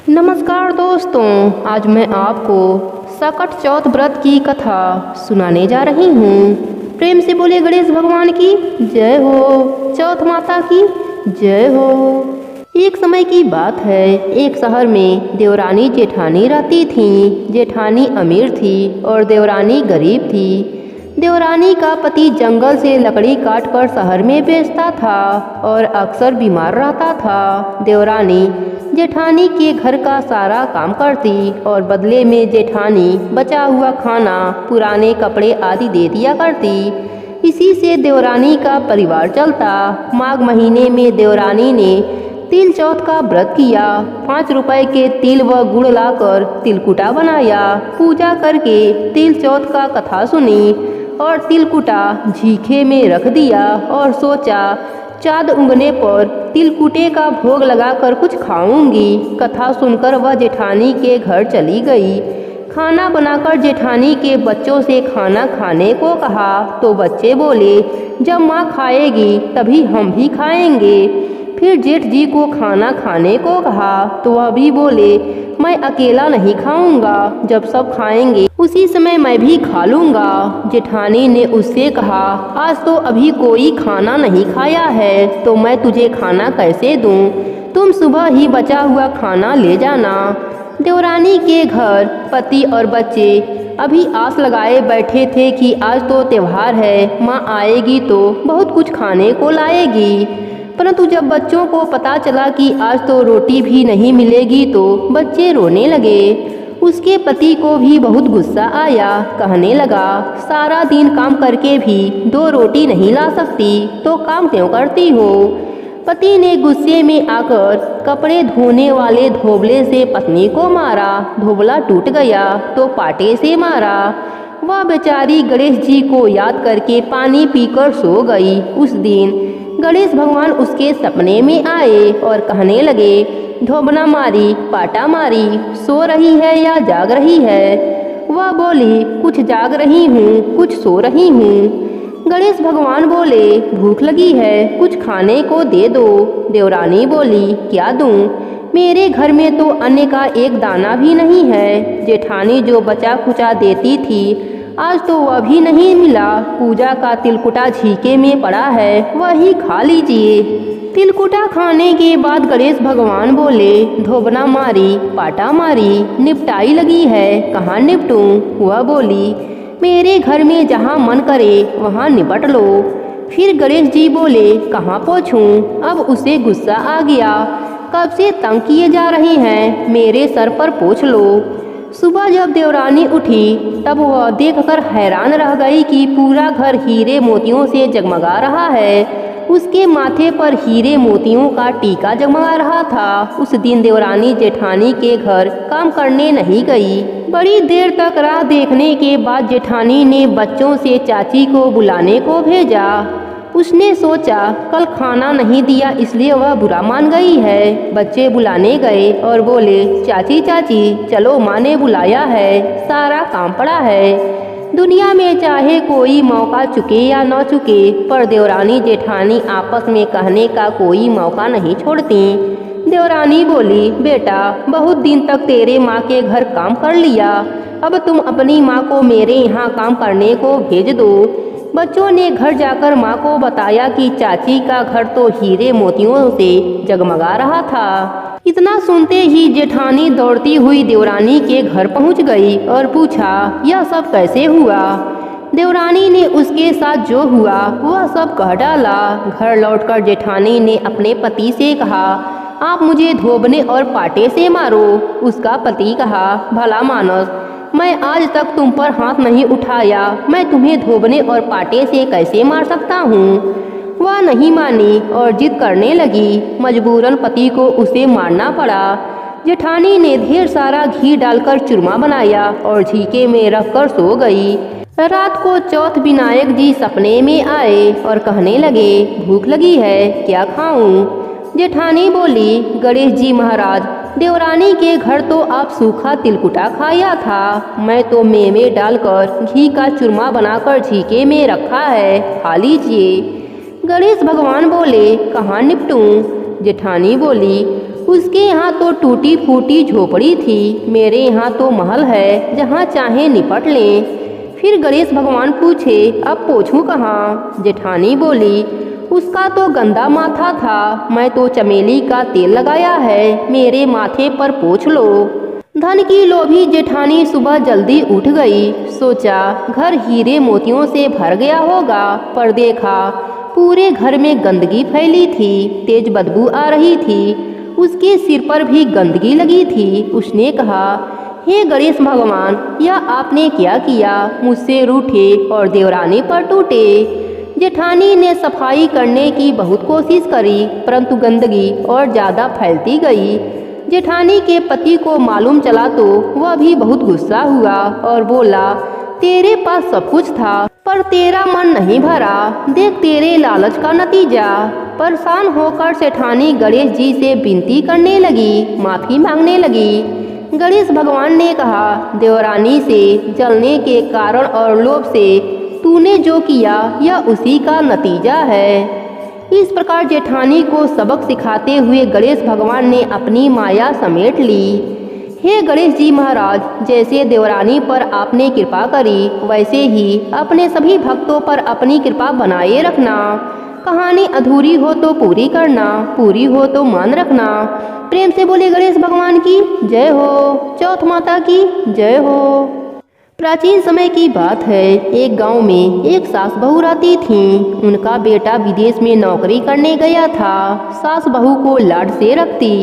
नमस्कार दोस्तों, आज मैं आपको सकट चौथ व्रत की कथा सुनाने जा रही हूँ। प्रेम से बोले गणेश भगवान की जय हो, चौथ माता की जय हो। एक समय की बात है, एक शहर में देवरानी जेठानी रहती थीं। जेठानी अमीर थी और देवरानी गरीब थी। देवरानी का पति जंगल से लकड़ी काट कर शहर में बेचता था और अक्सर बीमार रहता था। देवरानी जेठानी के घर का सारा काम करती और बदले में जेठानी बचा हुआ खाना, पुराने कपड़े आदि दे दिया करती। इसी से देवरानी का परिवार चलता। माघ महीने में देवरानी ने तिल चौथ का व्रत किया। 5 रुपए के तिल व गुड़ लाकर तिलकुटा बनाया। पूजा करके तिल चौथ का कथा सुनी और तिलकुटा झीखे में रख दिया और सोचा चाँद उगने पर तिलकुटे का भोग लगाकर कुछ खाऊंगी। कथा सुनकर वह जेठानी के घर चली गई। खाना बनाकर जेठानी के बच्चों से खाना खाने को कहा तो बच्चे बोले, जब माँ खाएगी तभी हम भी खाएंगे। फिर जेठ जी को खाना खाने को कहा तो वह भी बोले, मैं अकेला नहीं खाऊंगा, जब सब खाएंगे उसी समय मैं भी खा लूँगा। जेठानी ने उससे कहा, आज तो अभी कोई खाना नहीं खाया है तो मैं तुझे खाना कैसे दूँ? तुम सुबह ही बचा हुआ खाना ले जाना। देवरानी के घर पति और बच्चे अभी आस लगाए बैठे थे कि आज तो त्योहार है, माँ आएगी तो बहुत कुछ खाने को लाएगी। परंतु जब बच्चों को पता चला कि आज तो रोटी भी नहीं मिलेगी तो बच्चे रोने लगे। उसके पति को भी बहुत गुस्सा आया। कहने लगा, सारा दिन काम करके भी 2 रोटी नहीं ला सकती तो काम क्यों करती हो? पति ने गुस्से में आकर कपड़े धोने वाले धोबले से पत्नी को मारा। धोबला टूट गया तो पाटे से मारा। वह बेचारी गणेश जी को याद करके पानी पीकर सो गई। उस दिन गणेश भगवान उसके सपने में आए और कहने लगे, धोबना मारी, पाटा मारी, सो रही है या जाग रही है? वह बोली, कुछ जाग रही हूँ, कुछ सो रही हूँ। गणेश भगवान बोले, भूख लगी है, कुछ खाने को दे दो। देवरानी बोली, क्या दूँ? मेरे घर में तो अन्न का एक दाना भी नहीं है। जेठानी जो बचा खुचा देती थी आज तो वह भी नहीं मिला। पूजा का तिलकुटा झीके में पड़ा है, वही खा लीजिए। तिलकुटा खाने के बाद गणेश भगवान बोले, धोबना मारी, पाटा मारी, निपटाई लगी है, कहाँ निपटूं? वह बोली, मेरे घर में जहाँ मन करे वहाँ निपट लो। फिर गणेश जी बोले, कहाँ पहुँचूं? अब उसे गुस्सा आ गया। कब से तंग किए जा रहे हैं, मेरे सर पर पोंछ लो। सुबह जब देवरानी उठी तब वह देखकर हैरान रह गई कि पूरा घर हीरे मोतियों से जगमगा रहा है। उसके माथे पर हीरे मोतियों का टीका जगमगा रहा था। उस दिन देवरानी जेठानी के घर काम करने नहीं गई। बड़ी देर तक राह देखने के बाद जेठानी ने बच्चों से चाची को बुलाने को भेजा। उसने सोचा कल खाना नहीं दिया इसलिए वह बुरा मान गई है। बच्चे बुलाने गए और बोले, चाची चाची चलो, माँ ने बुलाया है, सारा काम पड़ा है। दुनिया में चाहे कोई मौका चुके या न चुके, पर देवरानी जेठानी आपस में कहने का कोई मौका नहीं छोड़ती। देवरानी बोली, बेटा बहुत दिन तक तेरे माँ के घर काम कर लिया, अब तुम अपनी माँ को मेरे यहाँ काम करने को भेज दो। बच्चों ने घर जाकर माँ को बताया कि चाची का घर तो हीरे मोतियों से जगमगा रहा था। इतना सुनते ही जेठानी दौड़ती हुई देवरानी के घर पहुँच गई और पूछा, यह सब कैसे हुआ? देवरानी ने उसके साथ जो हुआ वह सब कह डाला। घर लौटकर जेठानी ने अपने पति से कहा, आप मुझे धोबने और पाटे से मारो। उसका पति कहा, भला मानस, मैं आज तक तुम पर हाथ नहीं उठाया, मैं तुम्हें धोबने और पाटे से कैसे मार सकता हूँ? वह नहीं मानी और जिद करने लगी। मजबूरन पति को उसे मारना पड़ा। जेठानी ने ढेर सारा घी डालकर चूरमा बनाया और झीके में रखकर सो गई। रात को चौथ विनायक जी सपने में आए और कहने लगे, भूख लगी है, क्या खाऊं? जेठानी बोली, गणेश जी महाराज, देवरानी के घर तो आप सूखा तिलकुटा खाया था, मैं तो मेवे डालकर घी का चूरमा बनाकर झीके में रखा है, खा लीजिए। गणेश भगवान बोले, कहाँ निपटूं? जेठानी बोली, उसके यहाँ तो टूटी फूटी झोपड़ी थी, मेरे यहाँ तो महल है जहाँ चाहे निपट लें। फिर गणेश भगवान पूछे, अब पोंछूं कहाँ? जेठानी बोली, उसका तो गंदा माथा था, मैं तो चमेली का तेल लगाया है, मेरे माथे पर पोंछ लो। धन की लोभी जेठानी सुबह जल्दी उठ गई। सोचा घर हीरे मोतियों से भर गया होगा, पर देखा पूरे घर में गंदगी फैली थी, तेज बदबू आ रही थी, उसके सिर पर भी गंदगी लगी थी। उसने कहा, हे गणेश भगवान, यह आपने क्या किया? मुझसे रूठे और देवरानी पर टूटे। जेठानी ने सफाई करने की बहुत कोशिश करी, परंतु गंदगी और ज़्यादा फैलती गई। जेठानी के पति को मालूम चला तो वह भी बहुत गुस्सा हुआ और बोला, तेरे पास सब कुछ था पर तेरा मन नहीं भरा, देख तेरे लालच का नतीजा। परेशान होकर सेठानी गणेश जी से विनती करने लगी, माफ़ी मांगने लगी। गणेश भगवान ने कहा, देवरानी से जलने के कारण और लोभ से तूने जो किया यह उसी का नतीजा है। इस प्रकार जेठानी को सबक सिखाते हुए गणेश भगवान ने अपनी माया समेट ली। हे गणेश जी महाराज, जैसे देवरानी पर आपने कृपा करी, वैसे ही अपने सभी भक्तों पर अपनी कृपा बनाए रखना। कहानी अधूरी हो तो पूरी करना, पूरी हो तो मान रखना। प्रेम से बोले गणेश भगवान की जय हो, चौथ माता की जय हो। प्राचीन समय की बात है, एक गांव में एक सास बहू रहती थीं। उनका बेटा विदेश में नौकरी करने गया था। सास बहू को लाड से रखती।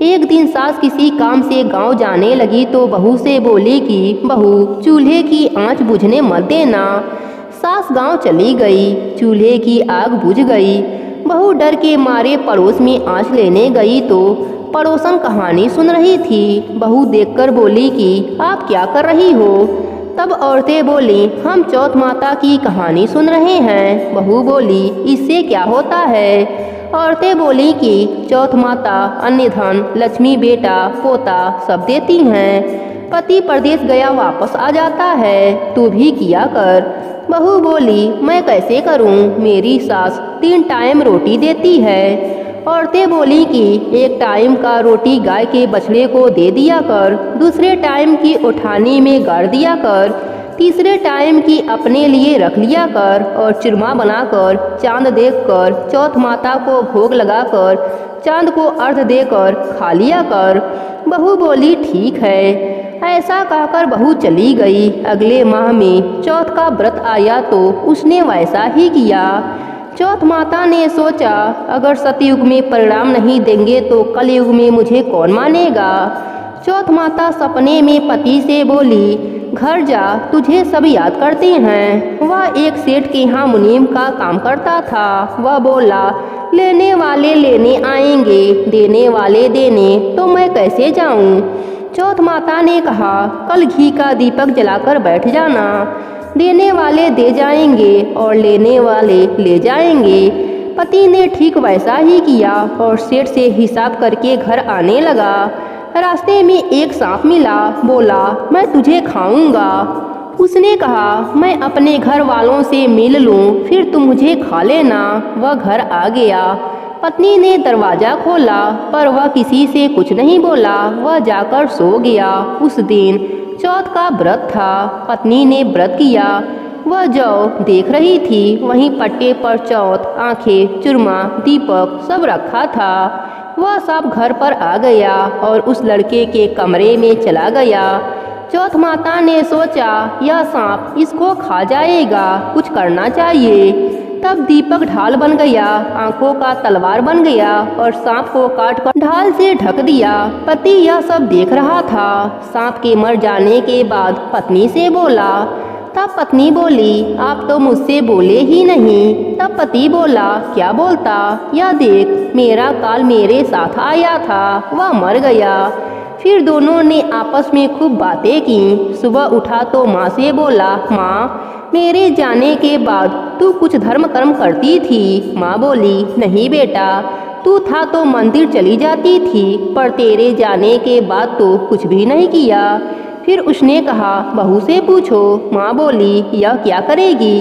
एक दिन सास किसी काम से गांव जाने लगी तो बहू से बोली कि बहू, चूल्हे की आंच बुझने मत देना। सास गांव चली गई, चूल्हे की आग बुझ गई। बहू डर के मारे पड़ोस में आंच लेने गई तो पड़ोसन कहानी सुन रही थी। बहू देखकर बोली कि आप क्या कर रही हो? तब औरतें बोली, हम चौथ माता की कहानी सुन रहे हैं। बहू बोली, इससे क्या होता है? औरतें बोली कि चौथ माता अन्य धन, लक्ष्मी, बेटा, पोता सब देती हैं। पति परदेश गया वापस आ जाता है, तू भी किया कर। बहू बोली, मैं कैसे करूं? मेरी सास 3 टाइम रोटी देती है। औरतें बोली कि एक टाइम का रोटी गाय के बछड़े को दे दिया कर, दूसरे टाइम की उठानी में गाड़ दिया कर, तीसरे टाइम की अपने लिए रख लिया कर और चूरमा बनाकर चांद देखकर चौथ माता को भोग लगाकर चांद को अर्घ देकर खा लिया कर। बहू बोली, ठीक है। ऐसा कहकर बहू चली गई। अगले माह में चौथ का व्रत आया तो उसने वैसा ही किया। चौथ माता ने सोचा, अगर सतयुग में परिणाम नहीं देंगे तो कलयुग में मुझे कौन मानेगा। चौथ माता सपने में पति से बोली, घर जा, तुझे सब याद करते हैं। वह एक सेठ के यहाँ मुनीम का काम करता था। वह बोला, लेने वाले लेने आएंगे, देने वाले देने, तो मैं कैसे जाऊं? चौथ माता ने कहा, कल घी का दीपक जलाकर बैठ जाना, देने वाले दे जाएंगे और लेने वाले ले जाएंगे। पति ने ठीक वैसा ही किया और सेठ से हिसाब करके घर आने लगा। रास्ते में एक सांप मिला, बोला, मैं तुझे खाऊंगा। उसने कहा, मैं अपने घर वालों से मिल लूं, फिर तुम मुझे खा लेना। वह घर आ गया। पत्नी ने दरवाज़ा खोला पर वह किसी से कुछ नहीं बोला। वह जाकर सो गया। उस दिन चौथ का व्रत था। पत्नी ने व्रत किया। वह जौ देख रही थी, वहीं पट्टे पर चौथ, आंखें, चूरमा, दीपक सब रखा था। वह सब घर पर आ गया और उस लड़के के कमरे में चला गया। चौथ माता ने सोचा, यह सांप इसको खा जाएगा, कुछ करना चाहिए। तब दीपक ढाल बन गया, आंखों का तलवार बन गया और सांप को काटकर ढाल से ढक दिया। पति यह सब देख रहा था। सांप के मर जाने के बाद पत्नी से बोला। तब पत्नी बोली, आप तो मुझसे बोले ही नहीं। तब पति बोला, क्या बोलता? यह देख, मेरा काल मेरे साथ आया था, वह मर गया। फिर दोनों ने आपस में खूब बातें की। सुबह उठा तो माँ से बोला, माँ, मेरे जाने के बाद तू कुछ धर्म कर्म करती थी? माँ बोली, नहीं बेटा, तू था तो मंदिर चली जाती थी, पर तेरे जाने के बाद तो कुछ भी नहीं किया। फिर उसने कहा, बहू से पूछो। माँ बोली, यह क्या करेगी?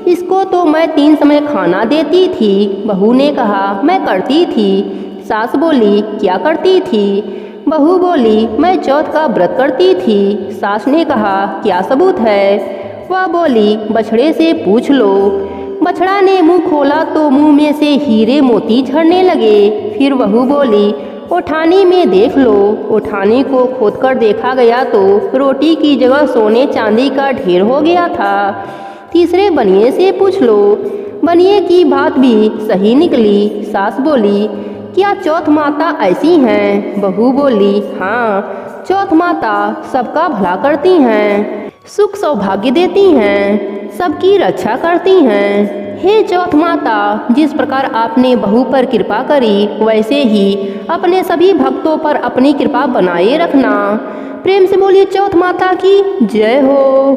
इसको तो मैं 3 समय खाना देती थी। बहू ने कहा, मैं करती थी। सास बोली, क्या करती थी? बहू बोली, मैं चौथ का व्रत करती थी। सास ने कहा, क्या सबूत है? वह बोली, बछड़े से पूछ लो। बछड़ा ने मुंह खोला तो मुंह में से हीरे मोती झड़ने लगे। फिर बहू बोली, उठानी में देख लो। उठानी को खोदकर देखा गया तो रोटी की जगह सोने चांदी का ढेर हो गया था। तीसरे बनिए से पूछ लो। बनिए की बात भी सही निकली। सास बोली, क्या चौथ माता ऐसी हैं? बहू बोली, हाँ, चौथ माता सबका भला करती हैं, सुख सौभाग्य देती हैं, सबकी रक्षा करती हैं। हे चौथ माता, जिस प्रकार आपने बहू पर कृपा करी वैसे ही अपने सभी भक्तों पर अपनी कृपा बनाए रखना। प्रेम से बोलिए चौथ माता की जय हो।